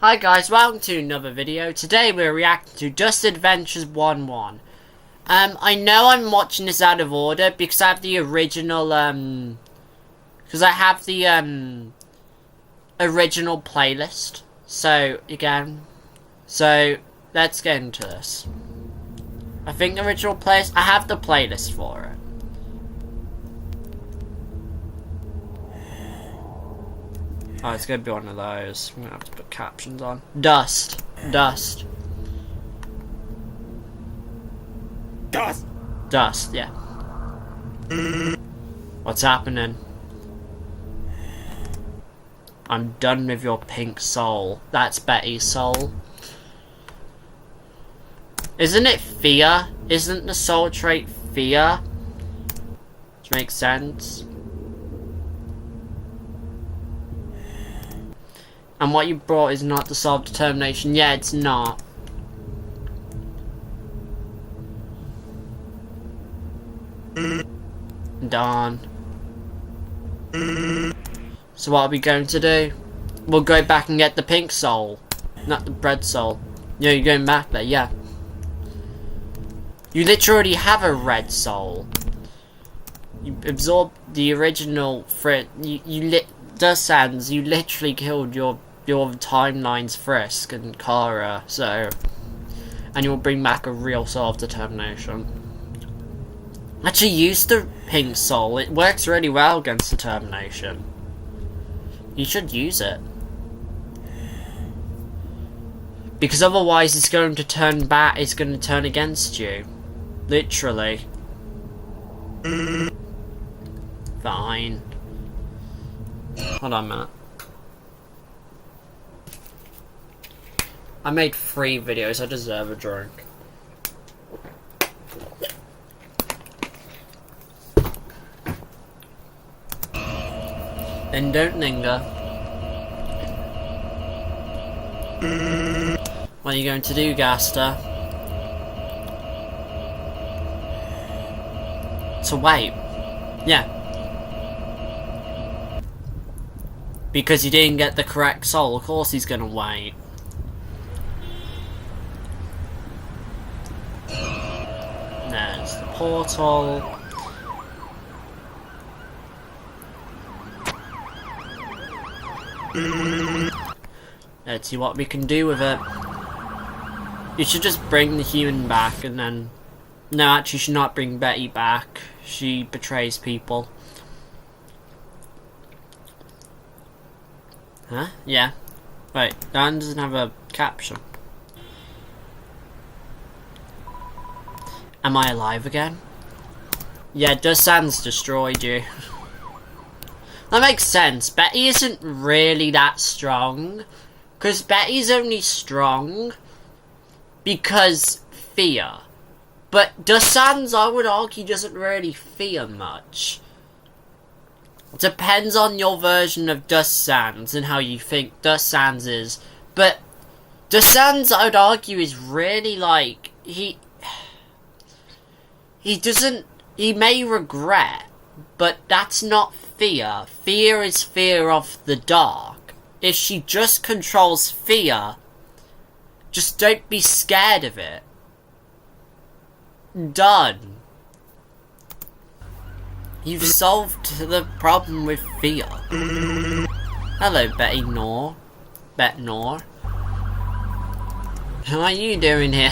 Hi guys, welcome to another video. Today we're reacting to Just Adventures 1-1. I know I'm watching this out of order because I have the original, original playlist. So let's get into this. I think the original playlist, I have the playlist for it. Oh, it's gonna be one of those. I'm gonna have to put captions on. Dust. Dust. Dust. Dust, yeah. What's happening? I'm done with your pink soul. That's Betty's soul. Isn't it fear? Isn't the soul trait fear? Which makes sense. And what you brought is not the self-determination. Yeah, it's not. Darn. So what are we going to do? We'll go back and get the pink soul. Not the bread soul. Yeah, you're going back there, yeah. You literally have a red soul. You absorbed the original Dust Sands, you literally killed your timeline's Frisk and Kara, so... And you'll bring back a real self-determination. Actually, use the pink soul. It works really well against determination. You should use it. Because otherwise it's going to turn back, it's going to turn against you. Literally. Fine. Hold on a minute. I made 3 videos, I deserve a drink. Then don't linger. What are you going to do, Gaster? To wait. Yeah. Because he didn't get the correct soul, of course he's gonna wait. There's the portal. Let's see what we can do with it. You should just bring the human back and then... No, actually you should not bring Betty back. She betrays people. Huh? Yeah. Wait, that one doesn't have a caption. Am I alive again? Yeah, Dust Sands destroyed you. That makes sense. Betty isn't really that strong. Because Betty's only strong because fear. But Dust Sands, I would argue, doesn't really fear much. Depends on your version of Dust Sands and how you think Dust Sands is. But Dust Sands, I would argue, is really like... He may regret, but that's not fear. Fear is fear of the dark. If she just controls fear, just don't be scared of it. Done. You've solved the problem with fear. Hello, Betty Nor. Bet Nor. How are you doing here?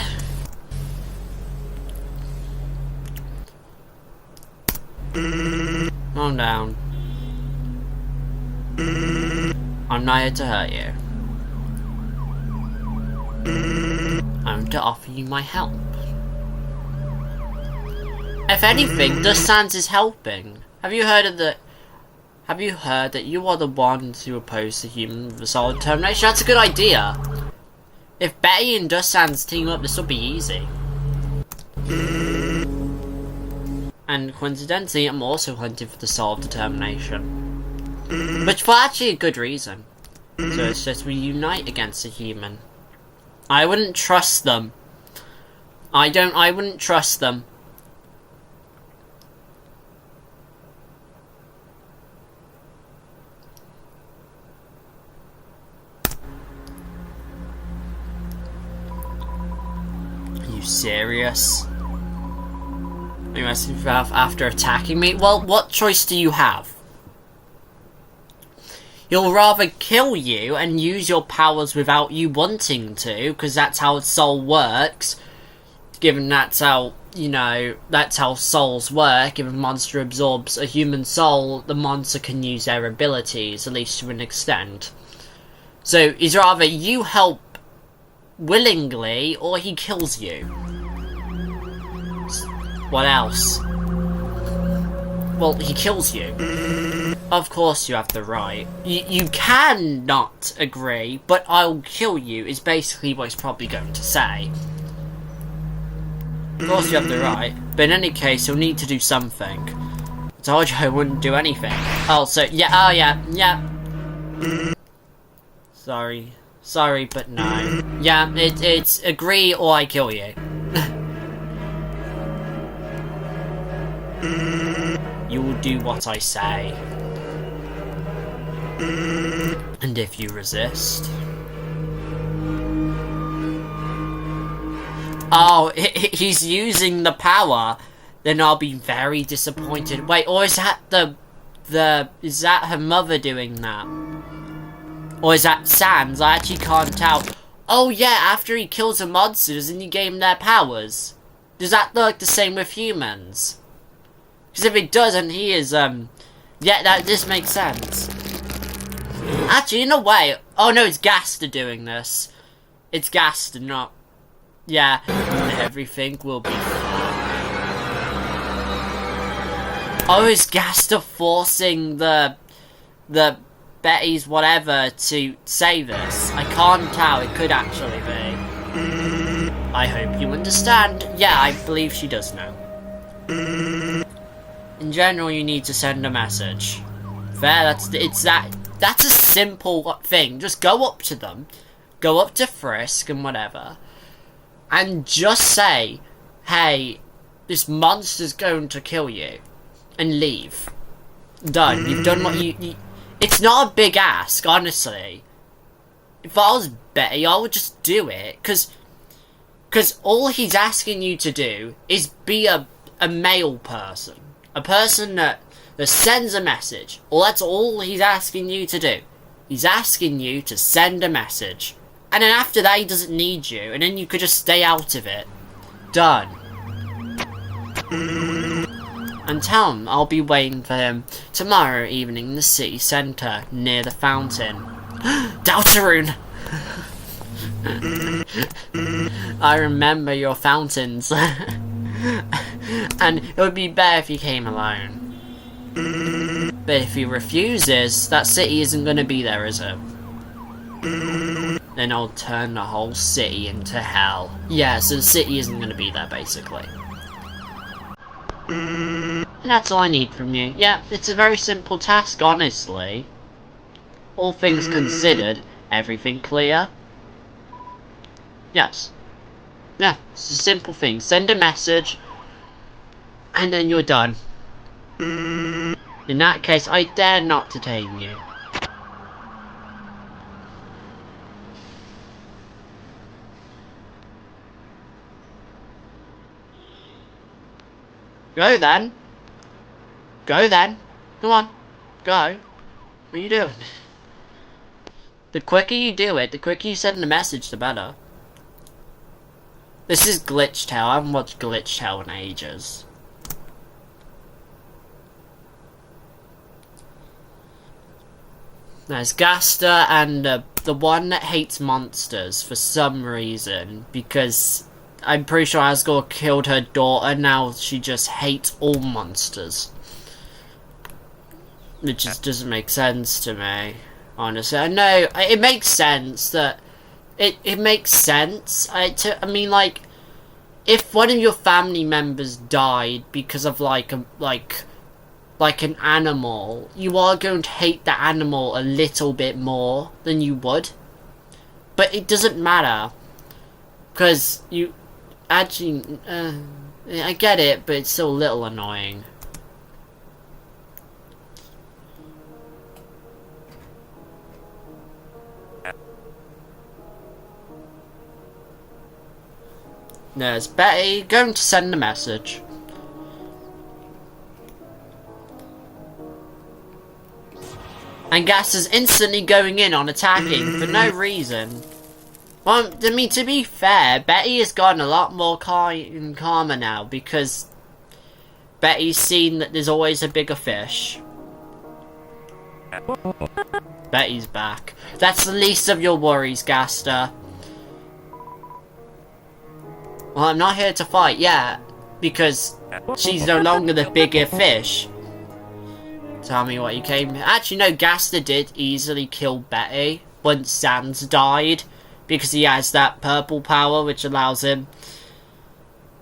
Calm down. I'm not here to hurt you. I'm to offer you my help. If anything, Dust Sands is helping. Have you heard that you are the ones who oppose the human with the solid determination? That's a good idea. If Betty and Dust Sands team up, this will be easy. And coincidentally, I'm also hunting for the soul of determination. Which for actually a good reason. So it's just we unite against a human. I wouldn't trust them. I wouldn't trust them. you serious? You asking for after attacking me? Well, what choice do you have? He'll rather kill you and use your powers without you wanting to, because that's how soul works. Given that's how, you know, that's how souls work. If a monster absorbs a human soul, the monster can use their abilities, at least to an extent. So, it's rather you help willingly, or he kills you. What else? Well, he kills you. Of course you have the right. You can not agree, but I'll kill you is basically what he's probably going to say. Of course you have the right, but in any case, you'll need to do something. I told you I wouldn't do anything. Oh, so, yeah, oh yeah. Sorry, but no. Yeah, it's agree or I kill you. You will do what I say. And if you resist... Oh, he's using the power. Then I'll be very disappointed. Wait, or is that is that her mother doing that? Or is that Sans? I actually can't tell. Oh yeah, after he kills a monster, doesn't he gain their powers? Does that look the same with humans? Because if it doesn't, he is, yeah, that just makes sense. Actually, in a way... Oh no, it's Gaster doing this. It's Gaster, not... Yeah, everything will be fine. Oh, is Gaster forcing the Betty's whatever to say this? I can't tell, it could actually be. I hope you understand. Yeah, I believe she does know. In general, you need to send a message. Fair, that's a simple thing. Just go up to them, go up to Frisk and whatever, and just say, hey, this monster's going to kill you, and leave. Done. You've done what you it's not a big ask, honestly. If I was Betty, I would just do it, because all he's asking you to do is be a male person. A person that sends a message. Well, that's all he's asking you to do. He's asking you to send a message. And then after that, he doesn't need you. And then you could just stay out of it. Done. And tell him I'll be waiting for him tomorrow evening in the city centre near the fountain. Deltarune! I remember your fountains. And it would be better if he came alone. But if he refuses, that city isn't going to be there, is it? Then I'll turn the whole city into hell. Yeah, so the city isn't going to be there, basically. And that's all I need from you. Yeah, it's a very simple task, honestly. All things considered, everything clear? Yes. Yeah, it's a simple thing. Send a message, and then you're done. In that case, I dare not detain you. Go then. Go then. Come on. Go. What are you doing? The quicker you do it, the quicker you send the message, the better. This is Glitchtale. I haven't watched Glitchtale in ages. There's Gaster and the one that hates monsters for some reason, because I'm pretty sure Asgore killed her daughter, now she just hates all monsters. Which just doesn't make sense to me, honestly. I know, it makes sense that... It makes sense. I mean, like, if one of your family members died because of, like an animal, you are going to hate the animal a little bit more than you would. But it doesn't matter, because you actually, I get it, but it's still a little annoying. There's Betty going to send a message. And Gas is instantly going in on attacking for no reason. Well, I mean, to be fair, Betty has gotten a lot more calmer now because Betty's seen that there's always a bigger fish. Betty's back. That's the least of your worries, Gaster. Well, I'm not here to fight yet, because she's no longer the bigger fish. Tell me what you came here. Actually, no, Gaster did easily kill Betty once Sans died, because he has that purple power, which allows him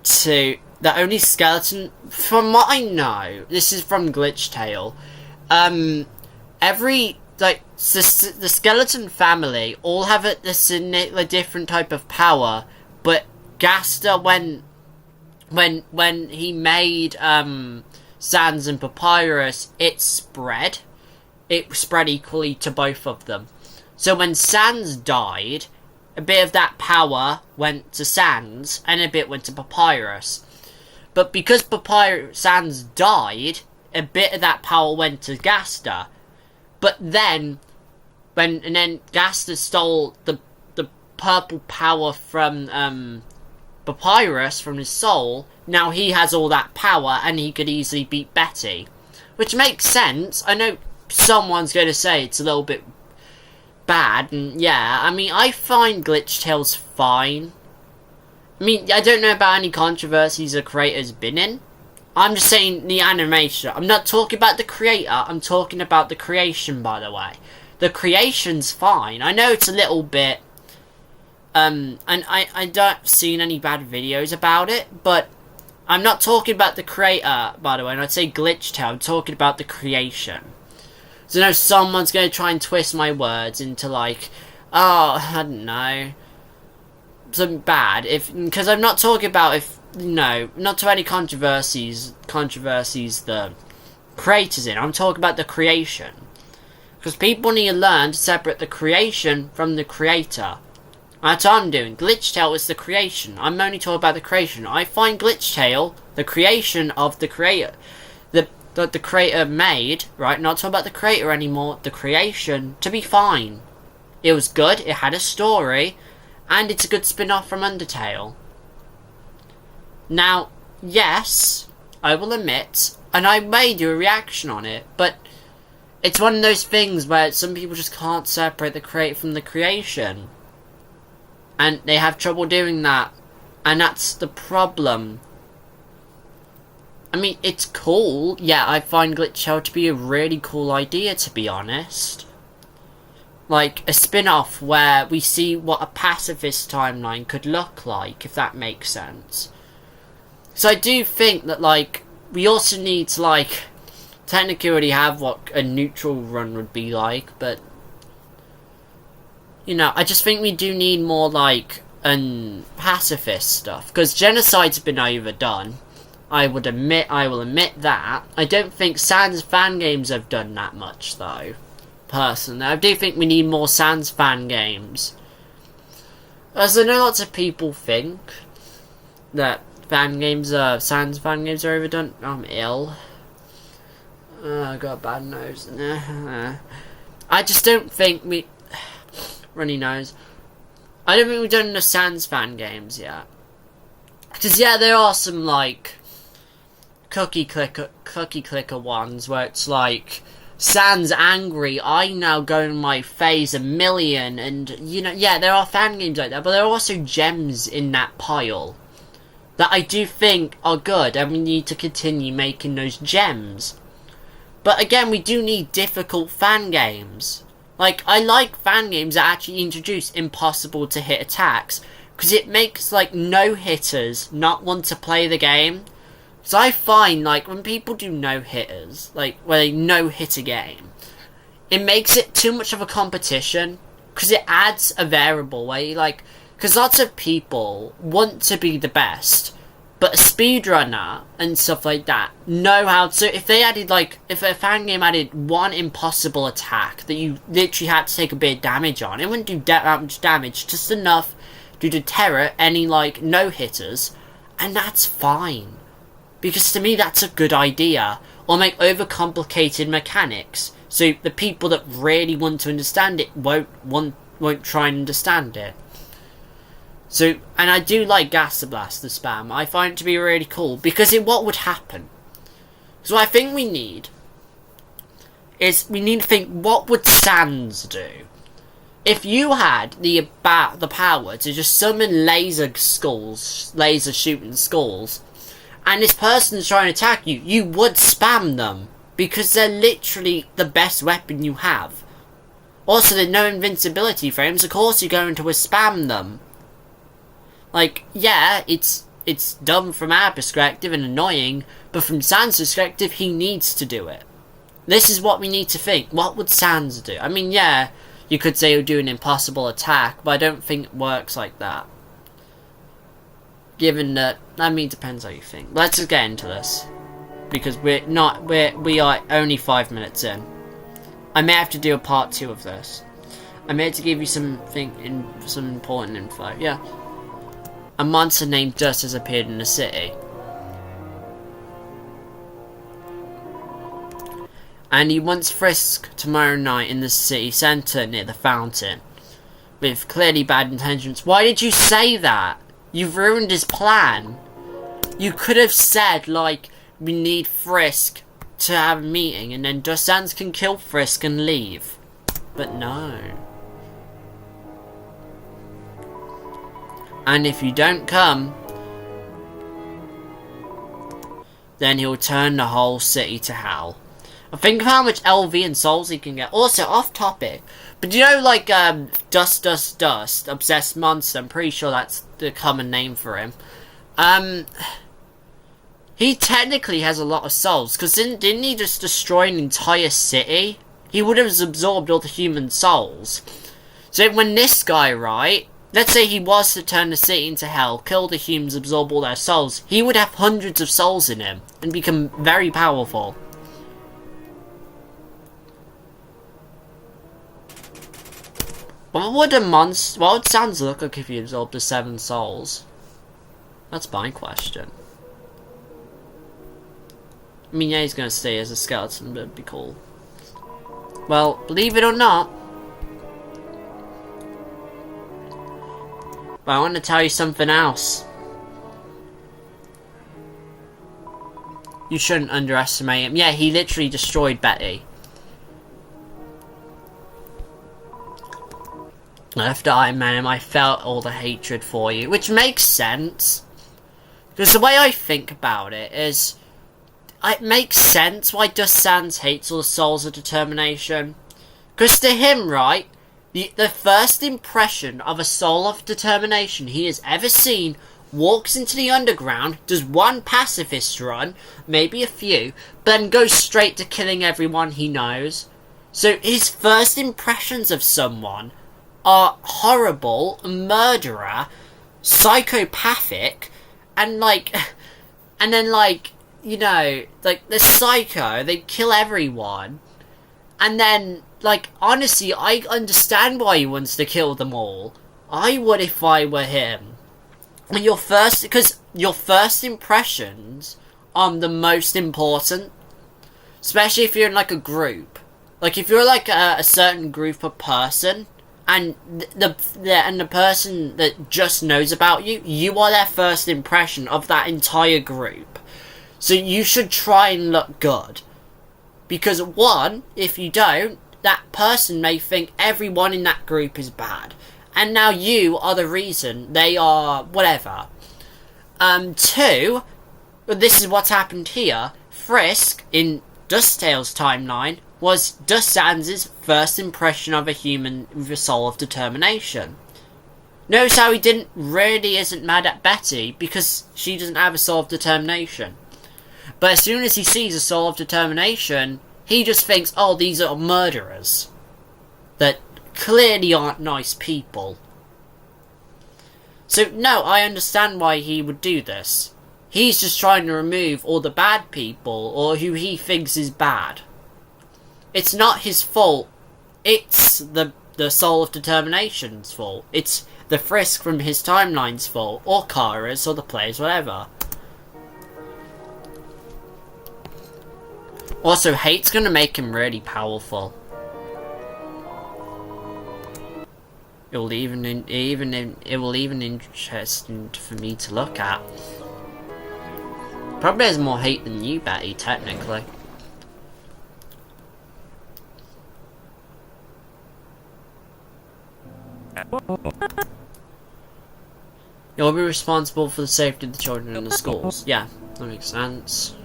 to... The only skeleton... From what I know, this is from Glitchtale, every... Like, the skeleton family all have a different type of power, but Gaster, when he made Sans and Papyrus, it spread equally to both of them. So when Sans died, a bit of that power went to Sans and a bit went to Papyrus. But because Sans died, a bit of that power went to Gaster. But then Gaster stole the purple power from Papyrus, from his soul. Now he has all that power and he could easily beat Betty, which makes sense. I know someone's going to say it's a little bit bad, and yeah, I mean, I find Glitchtale's fine. I mean, I don't know about any controversies the creator's been in. I'm just saying the animation. I'm not talking about the creator, I'm talking about the creation, by the way. The creation's fine. I know it's a little bit... and I don't seen any bad videos about it, but I'm not talking about the creator, by the way, and I'd say Glitchtale, I'm talking about the creation. So I know someone's going to try and twist my words into like, oh, I don't know, something bad, because I'm not talking about not to any controversies the creator's in, I'm talking about the creation. Because people need to learn to separate the creation from the creator. That's what I'm doing. Glitchtale is the creation. I'm only talking about the creation. I find Glitchtale, the creation of the creator, that the creator made, right? Not talking about the creator anymore, the creation, to be fine. It was good, it had a story, and it's a good spin-off from Undertale. Now, yes, I will admit, and I may do a reaction on it, but it's one of those things where some people just can't separate the creator from the creation. And they have trouble doing that. And that's the problem. I mean, it's cool. Yeah, I find Glitchtale to be a really cool idea, to be honest. Like, a spin-off where we see what a pacifist timeline could look like, if that makes sense. So I do think that, like, we also need to, like, technically already have what a neutral run would be like, but... You know, I just think we do need more, like, pacifist stuff. Because genocide's been overdone. I will admit that. I don't think Sans fan games have done that much, though. Personally, I do think we need more Sans fan games. As I know lots of people think that Sans fan games are overdone. I'm ill. I got a bad nose. I just don't think we... Runny nose. I don't think we've done enough Sans fan games yet. Because yeah, there are some like cookie clicker ones where it's like Sans angry, I now go in my phase 1,000,000, and you know, yeah, there are fan games like that, but there are also gems in that pile that I do think are good, and we need to continue making those gems. But again, we do need difficult fan games. Like, I like fan games that actually introduce impossible to hit attacks, because it makes, like, no-hitters not want to play the game. So I find, like, when people do no-hitters, like, where they no-hit a game, it makes it too much of a competition, because it adds a variable where you, like, because lots of people want to be the best, but a speedrunner and stuff like that know how to... If they added, like... If a fan game added one impossible attack that you literally had to take a bit of damage on, it wouldn't do that much damage, just enough to deter any, like, no-hitters, and that's fine. Because to me, that's a good idea. Or make overcomplicated mechanics, so the people that really want to understand it won't try and understand it. So, and I do like Gas Blast, the spam. I find it to be really cool, because what would happen? So what I think we need is, we need to think, what would Sans do? If you had the power to just summon laser shooting skulls, and this person's trying to attack you, you would spam them, because they're literally the best weapon you have. Also, there's no invincibility frames, of course you're going to spam them. Like, yeah, it's dumb from our perspective and annoying, but from Sans' perspective, he needs to do it. This is what we need to think. What would Sans do? I mean, yeah, you could say he'll do an impossible attack, but I don't think it works like that. Given that, I mean, it depends how you think. Let's just get into this, because we are only 5 minutes in. I may have to do a part 2 of this. I may have to give you some important info. Yeah. A monster named Dust has appeared in the city. And he wants Frisk tomorrow night in the city centre near the fountain. With clearly bad intentions. Why did you say that? You've ruined his plan. You could have said, like, we need Frisk to have a meeting, and then Dust Sans can kill Frisk and leave. But no. And if you don't come, then he'll turn the whole city to hell. Think of how much LV and souls he can get. Also, off topic, but you know, like, Dust, Obsessed Monster, I'm pretty sure that's the common name for him. He technically has a lot of souls, because didn't he just destroy an entire city? He would have absorbed all the human souls. So when this guy, right, let's say he was to turn the city into hell, kill the humans, absorb all their souls, he would have hundreds of souls in him, and become very powerful. What would Sans look like if he absorbed the 7 souls? That's my question. I mean, yeah, he's gonna stay as a skeleton, but it'd be cool. Well, believe it or not, but I want to tell you something else. You shouldn't underestimate him. Yeah, he literally destroyed Betty. After I met him, I felt all the hatred for you, which makes sense. Because the way I think about it is, it makes sense why Dust Sans hates all the souls of determination. Because to him, right, the first impression of a soul of determination he has ever seen walks into the underground, does one pacifist run, maybe a few, but then goes straight to killing everyone he knows. So his first impressions of someone are horrible, murderer, psychopathic, and then you know, like, they're psycho, they kill everyone, and then, like, honestly, I understand why he wants to kill them all. I would if I were him. And because your first impressions are the most important, especially if you're in, like, a group. Like, if you're, like, a certain group of person, and the person that just knows about you, you are their first impression of that entire group. So you should try and look good. Because one, if you don't, that person may think everyone in that group is bad. And now you are the reason they are whatever. Two, this is what's happened here. Frisk, in Glitchtale's timeline, was Dust Sans' first impression of a human with a soul of determination. Notice how he isn't mad at Betty, because she doesn't have a soul of determination. But as soon as he sees a soul of determination, he just thinks, oh, these are murderers. That clearly aren't nice people. So, no, I understand why he would do this. He's just trying to remove all the bad people, or who he thinks is bad. It's not his fault. It's the the Soul of Determination's fault. It's the Frisk from his timeline's fault, or Kara's, or the player's, whatever. Also, hate's gonna make him really powerful. It will even interesting for me to look at. Probably has more hate than you, Betty, technically. You'll be responsible for the safety of the children in the schools. Yeah, that makes sense.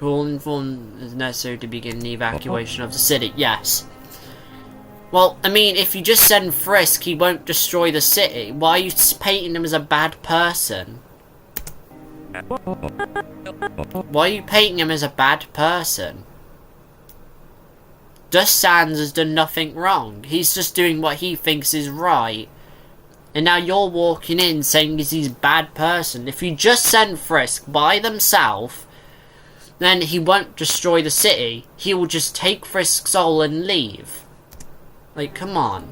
All informed is necessary to begin the evacuation of the city. Yes. Well, I mean, if you just send Frisk, he won't destroy the city. Why are you painting him as a bad person? Why are you painting him as a bad person? Dust Sands has done nothing wrong. He's just doing what he thinks is right. And now you're walking in saying he's a bad person. If you just send Frisk by themselves, then he won't destroy the city. He will just take Frisk's soul and leave. Like, come on.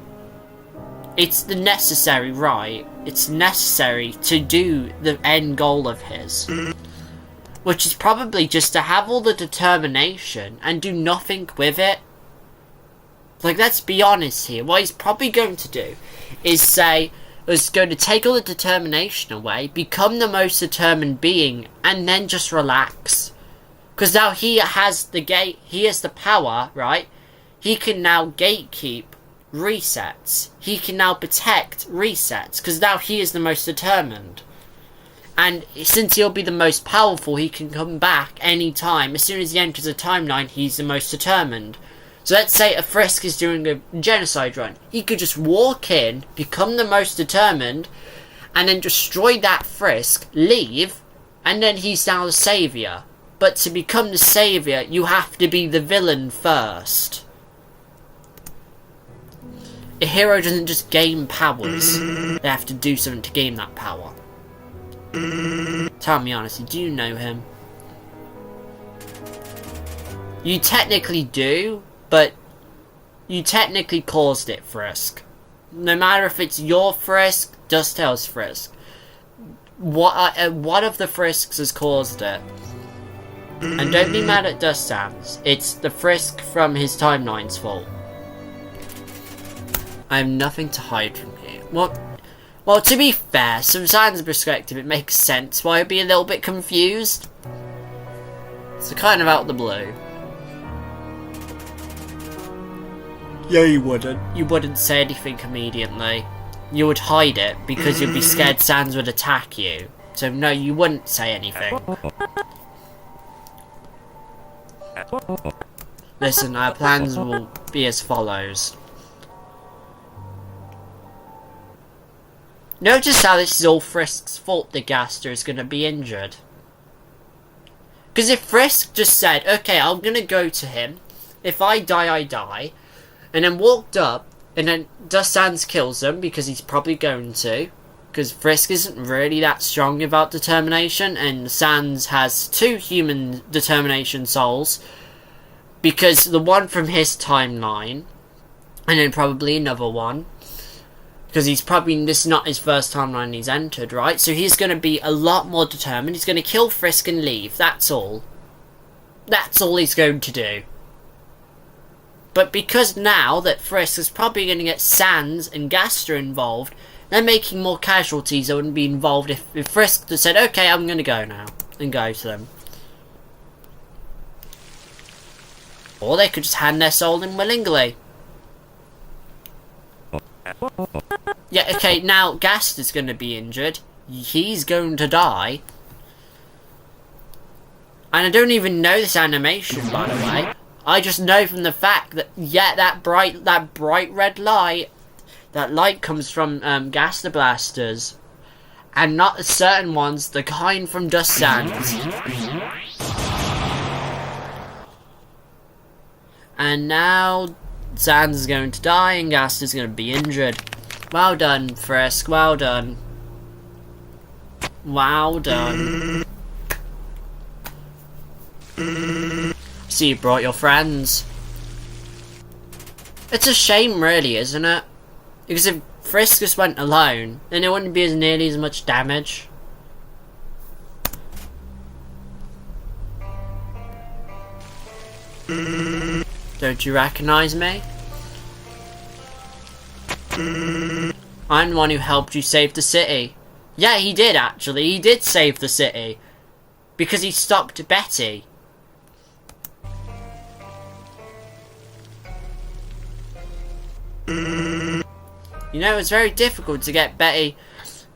It's the necessary right. It's necessary to do the end goal of his. Which is probably just to have all the determination and do nothing with it. Like, let's be honest here. What he's probably going to do is say, is going to take all the determination away, become the most determined being, and then just relax. Because now he has the gate, he has the power, right? He can now gatekeep resets. He can now protect resets, because now he is the most determined. And since he'll be the most powerful, he can come back anytime. As soon as he enters a timeline, he's the most determined. So let's say a Frisk is doing a genocide run. He could just walk in, become the most determined, and then destroy that Frisk, leave, and then he's now the saviour. But to become the saviour, you have to be the villain first. A hero doesn't just gain powers. They have to do something to gain that power. Tell me honestly, do you know him? You technically do, but you technically caused it, Frisk. No matter if it's your Frisk, Glitchtale's Frisk. One of the Frisks has caused it. And don't be mad at Dust Sands. It's the Frisk from his timeline's fault. I have nothing to hide from you. Well, to be fair, from Sands' perspective, it makes sense why I'd be a little bit confused. So kind of out of the blue. Yeah, you wouldn't. You wouldn't say anything immediately. You would hide it because you'd be scared Sands would attack you. So no, you wouldn't say anything. Listen, our plans will be as follows. Notice how this is all Frisk's fault that Gaster is going to be injured. Because if Frisk just said, okay, I'm going to go to him, if I die, I die, and then walked up, and then Dust Sands kills him, because he's probably going to, because Frisk isn't really that strong about determination, and Sands has 2 human determination souls, because the one from his timeline, and then probably another one, because he's probably, this is not his first timeline he's entered, right? So he's going to be a lot more determined. He's going to kill Frisk and leave. That's all. That's all he's going to do. But because now that Frisk is probably going to get Sands and Gaster involved, they're making more casualties that wouldn't be involved if Frisk just said, okay, I'm going to go now. And go to them. Or they could just hand their soul in willingly. Yeah, okay, now Gaster's going to be injured. He's going to die. And I don't even know this animation, by the way. I just know from the fact that, yeah, that bright red light, that light comes from Gaster blasters. And not the certain ones, the kind from Dust Sands. And now Sands is going to die and Gaster's going to be injured. Well done, Frisk. Well done. Well done. So you brought your friends. It's a shame, really, isn't it? Because if Frisk just went alone, then it wouldn't be as nearly as much damage. Don't you recognize me? I'm the one who helped you save the city. Yeah, he did, actually. He did save the city. Because he stopped Betty. You know, it's very difficult to get Betty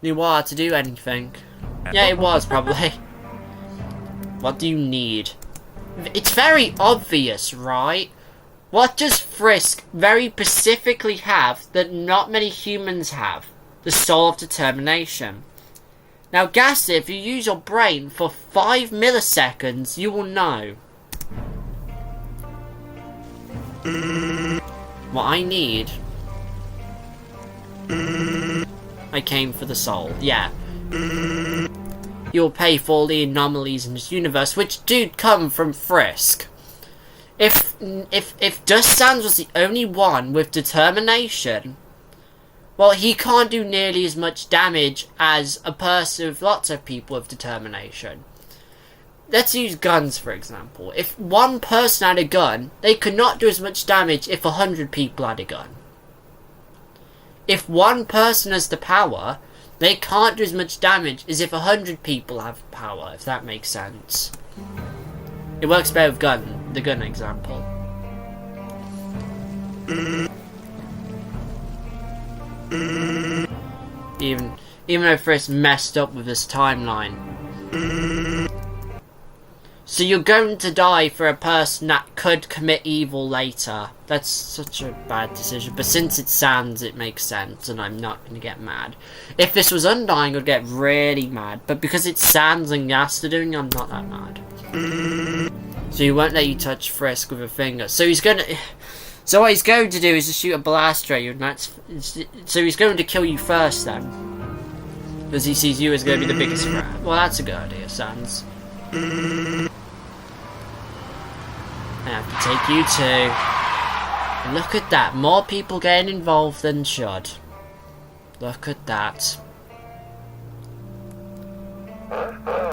Noir to do anything. Yeah, it was, probably. What do you need? It's very obvious, right? What does Frisk very specifically have that not many humans have? The soul of determination. Now, Ghastly, if you use your brain for 5 milliseconds, you will know. What I need... I came for the soul, yeah. You'll pay for all the anomalies in this universe, which do come from Frisk. If Dust Sands was the only one with determination, well, he can't do nearly as much damage as a person with lots of people with determination. Let's use guns, for example. If one person had a gun, they could not do as much damage if 100 people had a gun. If one person has the power, they can't do as much damage as if 100 people have power, if that makes sense. It works better with the gun example. Even though Frisk messed up with this timeline. So you're going to die for a person that could commit evil later. That's such a bad decision. But since it's Sans, it makes sense, and I'm not going to get mad. If this was Undying, I'd get really mad. But because it's Sans and Yasta doing, I'm not that mad. So he won't let you touch Frisk with a finger. So he's going to... So what he's going to do is just shoot a blaster at you, and that's... So he's going to kill you first, then. Because he sees you as going to be the biggest threat. Well, that's a good idea, Sans. I have to take you too. Look at that. More people getting involved than should. Look at that.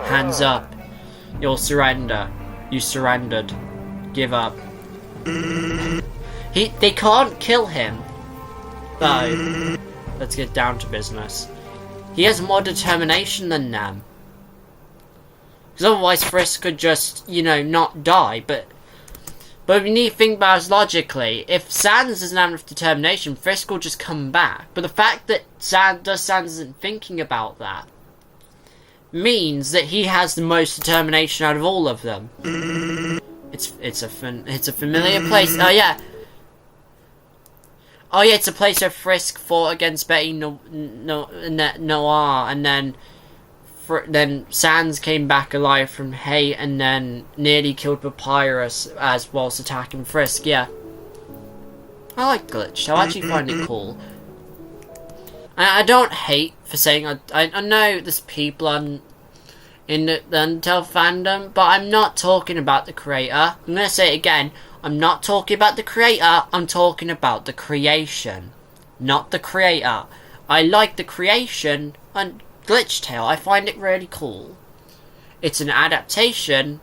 Hands up. You'll surrender. You surrendered. Give up. They can't kill him. Though. Let's get down to business. He has more determination than them. Because otherwise Frisk could just, you know, not die. But we need to think about it logically. If Sans doesn't have enough determination, Frisk will just come back. But the fact that Sans isn't thinking about that means that he has the most determination out of all of them. It's a familiar place. Oh yeah. Oh yeah, it's a place where Frisk fought against Betty Noir, and then Sans came back alive from hate and then nearly killed Papyrus as whilst attacking Frisk, yeah. I like Glitchtale, I actually find it cool. I don't hate for saying, I know there's people in the Undertale fandom, but I'm not talking about the creator. I'm going to say it again, I'm not talking about the creator, I'm talking about the creation. Not the creator. I like the creation and Glitchtale, I find it really cool. It's an adaptation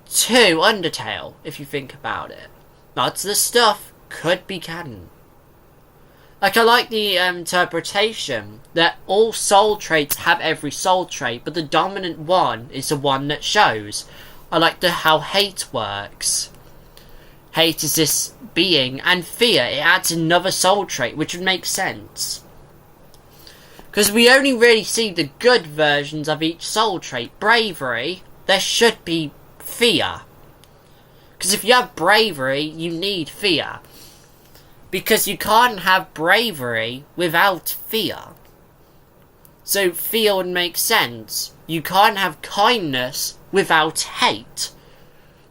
to Undertale, if you think about it. Lots of the stuff could be canon. Like, I like the interpretation that all soul traits have every soul trait, but the dominant one is the one that shows. I like how hate works. Hate is this being, and fear, it adds another soul trait, which would make sense. Because we only really see the good versions of each soul trait. Bravery, there should be fear. Because if you have bravery, you need fear. Because you can't have bravery without fear. So fear would make sense. You can't have kindness without hate.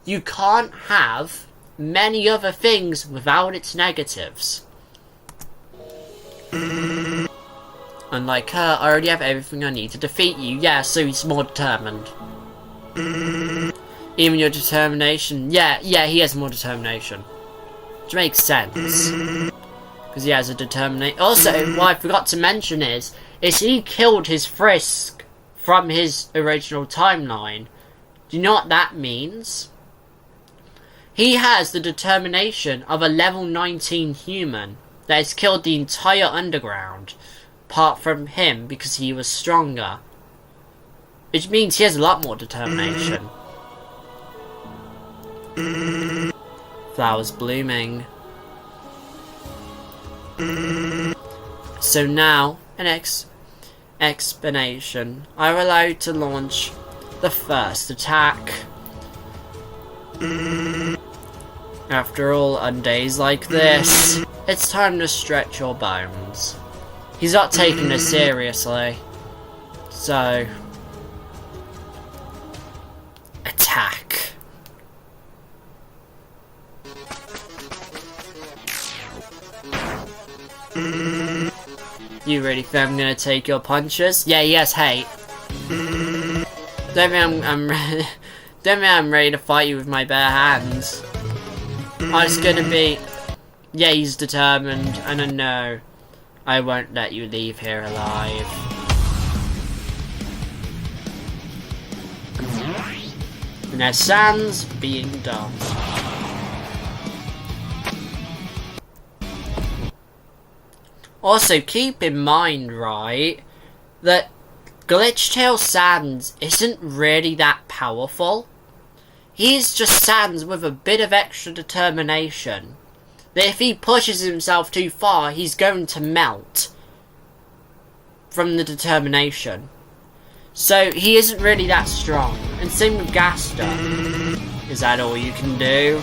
You can't have many other things without its negatives. Unlike her, I already have everything I need to defeat you. Yeah, so he's more determined. Even Even your determination. Yeah, he has more determination. Which makes sense. Because he has a determination. Also, what I forgot to mention is he killed his Frisk from his original timeline. Do you know what that means? He has the determination of a level 19 human that has killed the entire underground, apart from him because he was stronger. Which means he has a lot more determination. Flowers blooming. So now, an explanation. I'm allowed to launch the first attack. After all, on days like this, it's time to stretch your bones. He's not taking this seriously. So, attack. You really think I'm gonna take your punches? Yeah, he has hate. Don't think I'm ready to fight you with my bare hands. I'm just gonna be... Yeah, he's determined, and I know I won't let you leave here alive. And there's Sans being done. Also, keep in mind, right, that Glitchtale Sans isn't really that powerful. He's just Sans with a bit of extra determination. That if he pushes himself too far, he's going to melt from the determination. So, he isn't really that strong. And same with Gaster. Is that all you can do?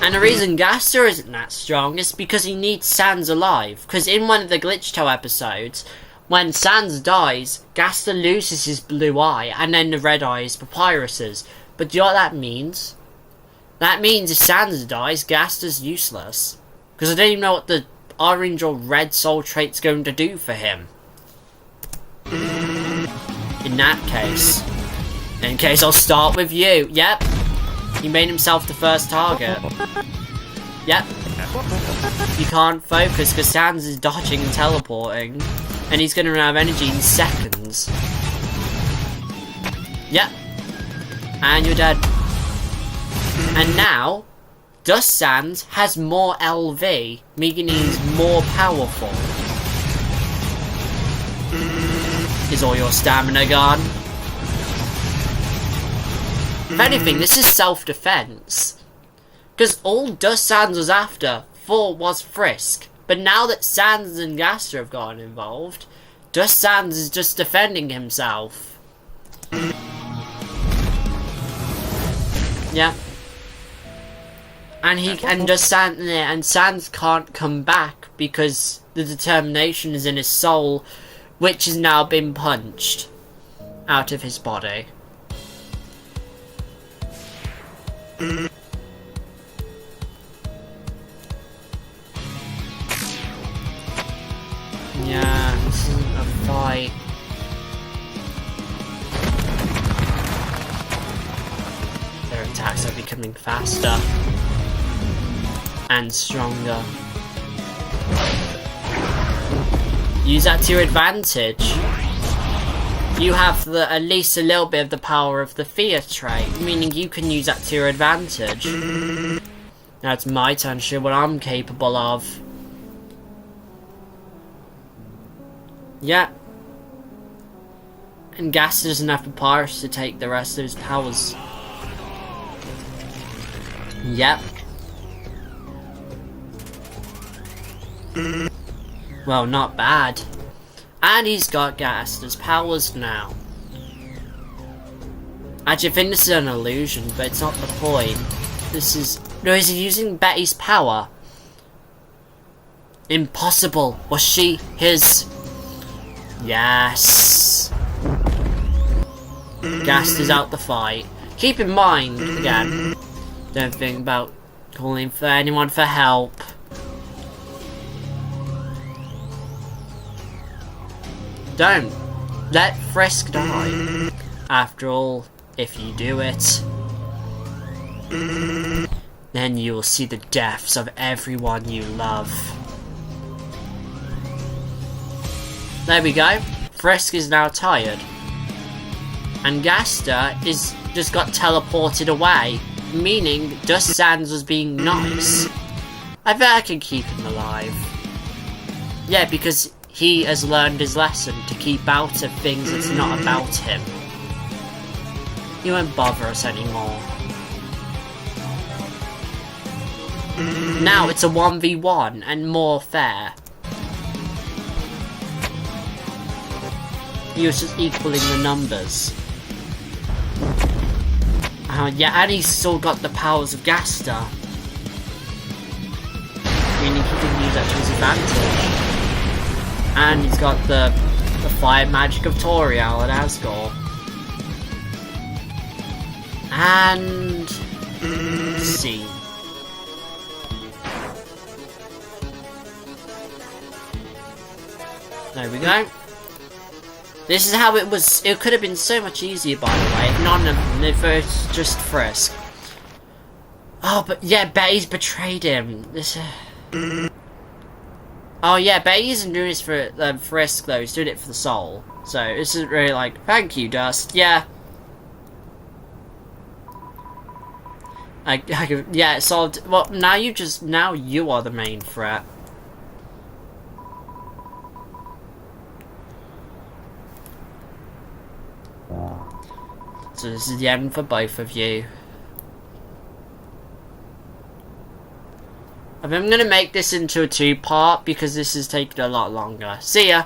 And the reason Gaster isn't that strong is because he needs Sans alive. Because in one of the Glitchtale episodes, when Sans dies, Gaster loses his blue eye, and then the red eye is Papyrus's. But do you know what that means? That means if Sans dies, Gaster's useless. Because I don't even know what the orange or red soul trait's going to do for him. In that case. In case, I'll start with you. Yep. He made himself the first target. Yep. You can't focus because Sans is dodging and teleporting. And he's going to run out of energy in seconds. Yep. And you're dead. And now, Dust Sans has more LV, meaning he's more powerful. Is all your stamina gone? If anything, this is self-defense. Because all Dust Sans was after was Frisk. But now that Sans and Gaster have gotten involved, Dust Sans is just defending himself. Yeah. And Sans can't come back because the determination is in his soul, which has now been punched out of his body. Yeah, this isn't a fight. Their attacks are becoming faster and stronger. Use that to your advantage. You have at least a little bit of the power of the fear trait, meaning you can use that to your advantage. Now it's my turn to show what I'm capable of. Yeah. And Gaster doesn't have Papyrus to take the rest of his powers. Yep. Well, not bad. And he's got Gaster's powers now. Actually, I think this is an illusion, but it's not the point. This is... No, is he using Betty's power? Impossible. Was she his... Yes. Gaster's out the fight. Keep in mind, again, don't think about calling for anyone for help. Don't let Frisk die. After all, if you do it, then you will see the deaths of everyone you love. There we go. Frisk is now tired. And Gaster is just got teleported away, meaning Dust Sands was being nice. I bet I can keep him alive. Yeah, because he has learned his lesson to keep out of things that's not about him. He won't bother us anymore. Now it's a 1v1 and more fair. He was just equaling the numbers. Yeah, and he's still got the powers of Gaster. Meaning he can use that to his advantage. And he's got the fire magic of Toriel and Asgore. And let's see. There we go. This is how it was. It could have been so much easier, by the way, if none of them, if it was just Frisk. Oh, but yeah, Betty's betrayed him. This. Oh yeah, Betty isn't doing this for Frisk though. He's doing it for the soul. So this isn't really like, thank you, Dust. Yeah. Yeah, it solved. Well, now you are the main threat. So this is the end for both of you. I'm going to make this into a 2-part because this is taking a lot longer. See ya!